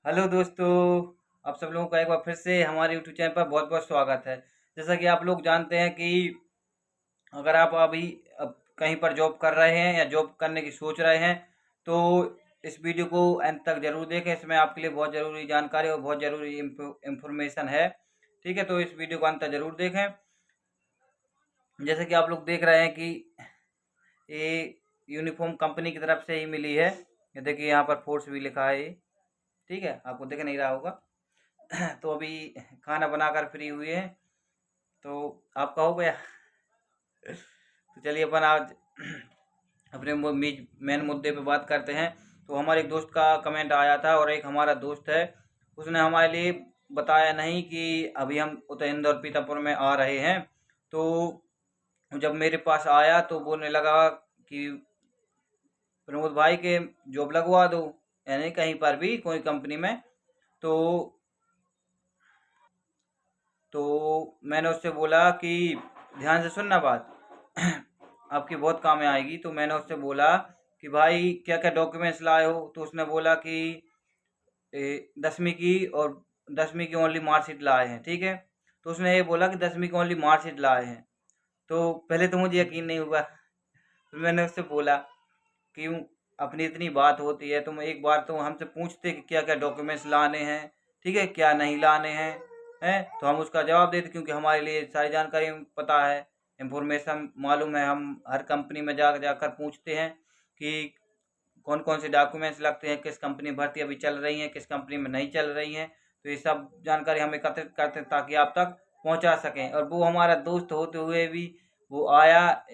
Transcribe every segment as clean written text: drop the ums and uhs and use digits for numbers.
Hello दोस्तों, आप सब लोगों का एक बार फिर से हमारे यूट्यूब चैनल पर बहुत बहुत स्वागत है। जैसा कि आप लोग जानते हैं कि अगर आप अभी अब कहीं पर जॉब कर रहे हैं या जॉब करने की सोच रहे हैं, तो इस वीडियो को अंत तक ज़रूर देखें। इसमें आपके लिए बहुत ज़रूरी जानकारी और बहुत ज़रूरी इंफॉर्मेशन है। ठीक है, तो इस वीडियो को अंत तक ज़रूर देखें। जैसे कि आप लोग देख रहे हैं कि ये यूनिफॉर्म कंपनी की तरफ से ही मिली है। ये देखिए, यहाँ पर फोर्स भी लिखा है ये। ठीक है, आपको दिख नहीं रहा होगा। तो अभी खाना बनाकर फ्री हुए हैं, तो आपका हो गया? तो चलिए अपन आज अपने मेन मुद्दे पे बात करते हैं। तो हमारे एक दोस्त का कमेंट आया था, और एक हमारा दोस्त है, उसने हमारे लिए बताया नहीं कि अभी हम उतर इंदौर पीतापुर में आ रहे हैं। तो जब मेरे पास आया तो बोलने लगा कि प्रमोद भाई के जॉब लगवा दो, यानी कहीं पर भी कोई कंपनी में। तो तो मैंने उससे बोला कि ध्यान से सुनना बात, आपकी बहुत काम में आएगी। तो मैंने उससे बोला कि भाई क्या क्या डॉक्यूमेंट्स लाए हो। तो उसने बोला कि 10वीं की, और 10वीं की ओनली मार्कशीट लाए हैं। ठीक है, तो उसने ये बोला कि 10वीं की ओनली मार्कशीट लाए हैं। तो पहले तो मुझे यकीन नहीं हुआ। फिर मैंने उससे बोला, क्यों, अपनी इतनी बात होती है, तुम एक बार तो हमसे पूछते कि क्या क्या डॉक्यूमेंट्स लाने हैं, ठीक है, क्या नहीं लाने हैं, हैं, तो हम उसका जवाब देते, क्योंकि हमारे लिए सारी जानकारी पता है, इंफॉर्मेशन मालूम है। हम हर कंपनी में जाकर पूछते हैं कि कौन कौन से डॉक्यूमेंट्स लगते हैं, किस कंपनी भर्ती अभी चल रही है, किस कंपनी में नहीं चल रही है। तो ये सब जानकारी हम एकत्रित करते हैं ताकि आप तक पहुंचा सकें। और वो हमारा दोस्त होते हुए भी वो आया,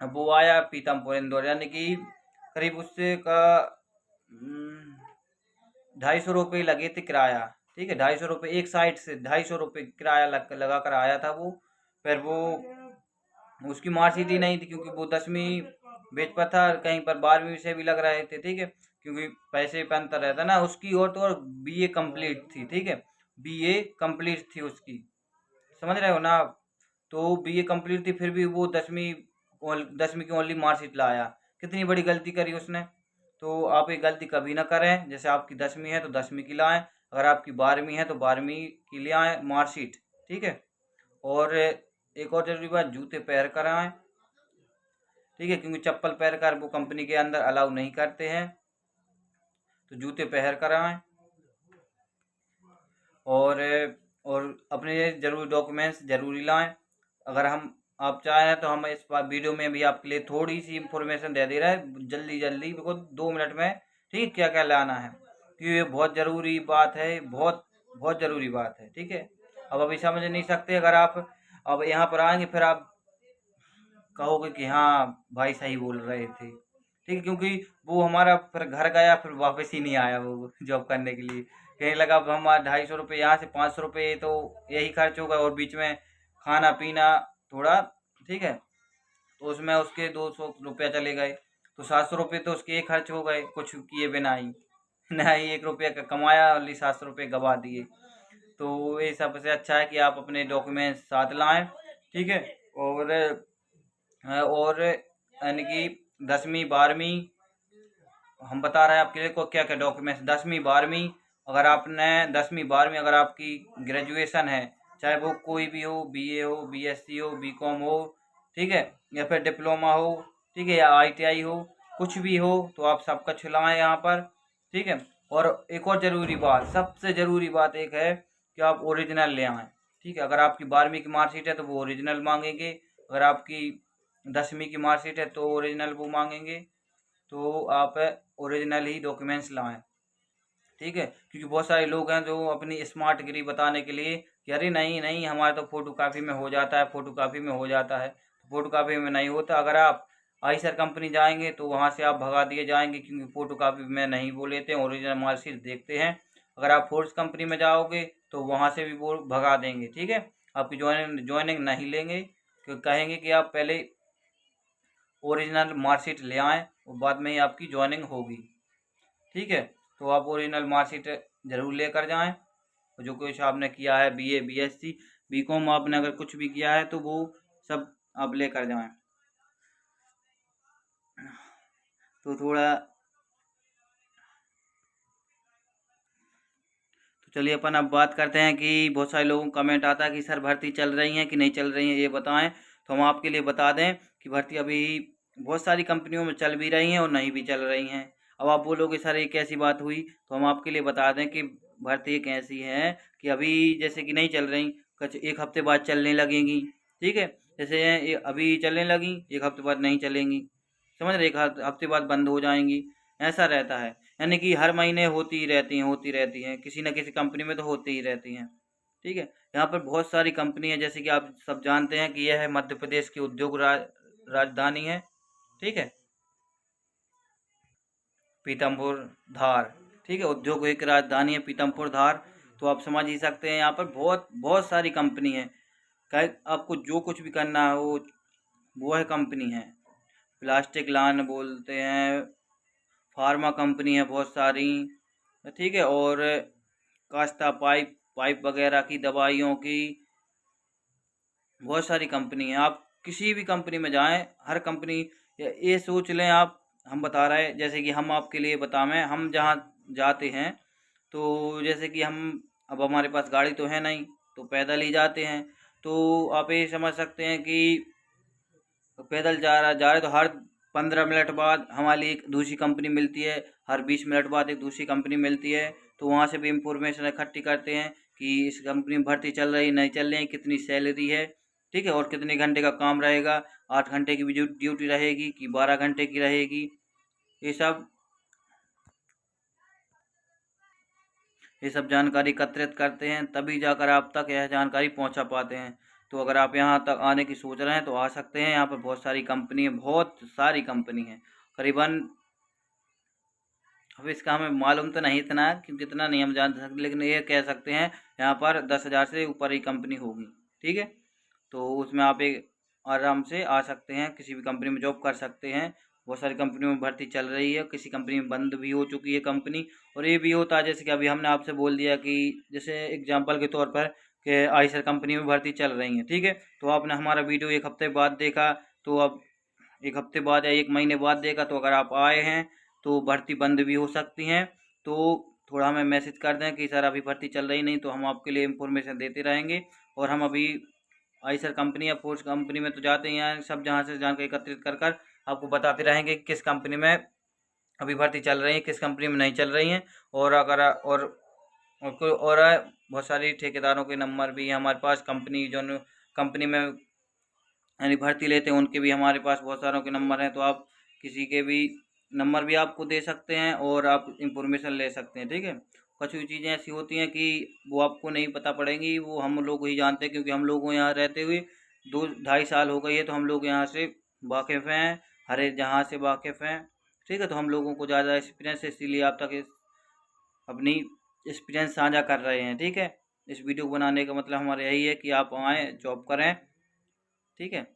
वो आया पीतमपुर इंदौर, यानी कि करीब उससे का 250 रुपये लगे थे किराया। ठीक है, 250 रुपये एक साइड से, 250 रुपये किराया लगा कर आया था वो। फिर वो उसकी मार्कशीट ही नहीं थी, क्योंकि वो 10वीं बेच पर था, कहीं पर 12वीं से भी लग रहे थे। ठीक है, क्योंकि पैसे पे अंतर रहता ना उसकी, और तो और बीए कंप्लीट थी। ठीक है, बीए कंप्लीट थी उसकी, समझ रहे हो ना आप। तो बीए कंप्लीट थी, फिर भी वो 10वीं की ओनली मार्कशीट लाया। कितनी बड़ी गलती करी उसने। तो आप ये गलती कभी ना करें। जैसे आपकी 10वीं है तो 10वीं की लाएं, अगर आपकी 12वीं है तो 12वीं की ले आएँ मार्कशीट। ठीक है, और एक और जरूरी बात, जूते पहन कर आएँ। ठीक है, क्योंकि चप्पल पहन कर वो कंपनी के अंदर अलाउ नहीं करते हैं, तो जूते पहन कर आएँ। और अपने जरूरी डॉक्यूमेंट्स जरूरी लाएं। अगर हम आप चाहें तो हम इस वीडियो में भी आपके लिए थोड़ी सी इंफॉर्मेशन दे दे रहा है, जल्दी जल्दी, बिल्कुल 2 मिनट में। ठीक, क्या क्या लाना है, क्योंकि ये बहुत ज़रूरी बात है, बहुत बहुत ज़रूरी बात है। ठीक है, अब अभी समझ नहीं सकते, अगर आप अब यहाँ पर आएंगे फिर आप कहोगे कि हाँ भाई सही बोल रहे थे। ठीक है, क्योंकि वो हमारा फिर घर गया, फिर वापस ही नहीं आया वो जॉब करने के लिए। कहने लगा अब हमारा 250 रुपये, यहाँ से 500 रुपये तो यही खर्च होगा, और बीच में खाना पीना थोड़ा। ठीक है, तो उसमें उसके 200 रुपया चले गए, तो 700 रुपये तो उसके एक खर्च हो गए, कुछ किए बिना ही। ना ही 1 रुपया का कमाया, ओनली 700 रुपये गवा दिए। तो ये सबसे अच्छा है कि आप अपने डॉक्यूमेंट्स साथ लाएं। ठीक है, और यानी कि 10वीं 12वीं, हम बता रहे हैं आपके लिए को क्या क्या डॉक्यूमेंट्स। 10वीं 12वीं, अगर आपने 10वीं 12वीं, अगर आपकी ग्रेजुएशन है, चाहे वो कोई भी हो, बीए हो, बीएससी हो, बीकॉम हो, ठीक है, या फिर डिप्लोमा हो, ठीक है, या आईटीआई हो, कुछ भी हो, तो आप सबका छुलाएँ यहाँ पर। ठीक है, और एक और ज़रूरी बात, सबसे ज़रूरी बात एक है कि आप ओरिजिनल ले आएँ। ठीक है, अगर आपकी 12वीं की मार्कशीट है तो वो ओरिजिनल मांगेंगे, अगर आपकी 10वीं की मार्कशीट है तो ओरिजिनल वो मांगेंगे। तो आप ओरिजिनल ही डॉक्यूमेंट्स लाएं। ठीक है, क्योंकि बहुत सारे लोग हैं जो अपनी स्मार्ट डिग्री बताने के लिए कि अरे नहीं नहीं हमारे तो फ़ोटो कापी में हो जाता है, फ़ोटो कापी में हो जाता है। फ़ोटो कापी में नहीं होता। अगर आप आईसर कंपनी जाएंगे तो वहाँ से आप भगा दिए जाएंगे, क्योंकि फ़ोटो कापी में नहीं वो लेते हैं, ओरिजिनल मार्कशीट देखते हैं। अगर आप फोर्स कंपनी में जाओगे तो वहाँ से भी वो भगा देंगे। ठीक है, आपकी ज्वाइनिंग नहीं लेंगे, कहेंगे कि आप पहले ओरिजिनल मार्कशीट ले आएँ, और बाद में ही आपकी ज्वाइनिंग होगी। ठीक है, तो आप ओरिजिनल मार्कशीट ज़रूर लेकर जाएँ। जो कुछ आपने किया है, बीए, बीएससी, बीकॉम, आपने अगर कुछ भी किया है तो वो सब आप लेकर जाएँ। तो थोड़ा चलिए अपन अब बात करते हैं कि बहुत सारे लोगों का कमेंट आता है कि सर भर्ती चल रही है कि नहीं चल रही है, ये बताएं। तो हम आपके लिए बता दें कि भर्ती अभी बहुत सारी कंपनियों में चल भी रही हैं और नहीं भी चल रही हैं। अब आप बोलोगे सर ये कैसी बात हुई, तो हम आपके लिए बता दें कि भर्ती एक ऐसी है कि अभी जैसे कि नहीं चल रही, कुछ एक हफ्ते बाद चलने लगेंगी। ठीक है, जैसे अभी चलने लगी, एक हफ्ते बाद नहीं चलेंगी, समझ रहे, एक हफ्ते बाद बंद हो जाएंगी। ऐसा रहता है, यानी कि हर महीने होती रहती हैं, किसी न किसी कंपनी में तो होती ही रहती हैं। ठीक है, यहाँ पर बहुत सारी कंपनी है, जैसे कि आप सब जानते हैं कि यह है मध्य प्रदेश की उद्योग राजधानी है। ठीक है, पीतमपुर धार। ठीक है, उद्योग एक राजधानी है पीतमपुर धार। तो आप समझ ही सकते हैं यहाँ पर बहुत बहुत सारी कंपनी है। आपको जो कुछ भी करना है वो है कंपनी है। प्लास्टिक लान बोलते हैं, फार्मा कंपनी है बहुत सारी। ठीक है, और कास्ता पाइप पाइप वगैरह की, दवाइयों की, बहुत सारी कंपनी है। आप किसी भी कंपनी में जाएं, हर कंपनी, ये सोच लें आप, हम बता रहे हैं जैसे कि हम आपके लिए बतावें, हम जहाँ जाते हैं तो जैसे कि हम, अब हमारे पास गाड़ी तो है नहीं, तो पैदल ही जाते हैं। तो आप ये समझ सकते हैं कि पैदल जा रहे तो हर 15 मिनट बाद हमारी एक दूसरी कंपनी मिलती है, हर 20 मिनट बाद एक दूसरी कंपनी मिलती है। तो वहाँ से भी इंफॉर्मेशन इकट्ठी करते हैं कि इस कंपनी में भर्ती चल रही नहीं चल रही, कितनी सैलरी है। ठीक है, और कितने घंटे का काम रहेगा, 8 घंटे की भी ड्यूटी रहेगी कि 12 घंटे की रहेगी, ये सब ये सब जानकारी एकत्रित करते हैं, तभी जाकर आप तक यह जानकारी पहुंचा पाते हैं। तो अगर आप यहां तक आने की सोच रहे हैं तो आ सकते हैं। यहाँ पर बहुत सारी कंपनी है, बहुत सारी कंपनी है, करीबन, अब इसका हमें मालूम तो नहीं इतना, क्योंकि इतना नहीं हम जान सकते, लेकिन ये कह सकते हैं यहाँ पर 10,000 से ऊपर ही कंपनी होगी। ठीक है, तो उसमें आप एक आराम से आ सकते हैं, किसी भी कंपनी में जॉब कर सकते हैं। बहुत सारी कंपनियों में भर्ती चल रही है, किसी कंपनी में बंद भी हो चुकी है कंपनी। और ये भी होता है जैसे कि अभी हमने आपसे बोल दिया कि जैसे एग्जांपल के तौर पर कि आईसर कंपनी में भर्ती चल रही है। ठीक है, तो आपने हमारा वीडियो एक हफ्ते बाद देखा, तो अब एक हफ्ते बाद या एक महीने बाद देखा, तो अगर आप आए हैं तो भर्ती बंद भी हो सकती हैं। तो थोड़ा हमें मैसेज कर दें कि सर अभी भर्ती चल रही नहीं, तो हम आपके लिए इंफॉर्मेशन देते रहेंगे। और हम अभी आईसर कंपनी या फोर्स कंपनी में तो जाते ही हैं, सब जहाँ से जानकारी एकत्रित कर कर आपको बताते रहेंगे कि किस कंपनी में अभी भर्ती चल रही है, किस कंपनी में नहीं चल रही हैं। और अगर कोई और है, बहुत सारी ठेकेदारों के नंबर भी हैं हमारे पास, कंपनी जो कंपनी में यानी भर्ती लेते हैं उनके भी हमारे पास बहुत सारों के नंबर हैं। तो आप किसी के भी नंबर भी आपको दे सकते हैं और आप इंफॉर्मेशन ले सकते हैं। ठीक है, कुछ चीज़ें ऐसी होती हैं कि वो आपको नहीं पता पड़ेंगी, वो हम लोग ही जानते हैं, क्योंकि हम लोगों को यहाँ रहते हुए 2 ढाई साल हो गई है, तो हम लोग यहाँ से वाकिफ़ हैं, हर एक जहाँ से वाकिफ़ हैं। ठीक है, तो हम लोगों को ज़्यादा एक्सपीरियंस है, इसीलिए आप तक अपनी एक्सपीरियंस साझा कर रहे हैं। ठीक है, इस वीडियो बनाने का मतलब हमारा यही है कि आप आएँ, जॉब करें। ठीक है।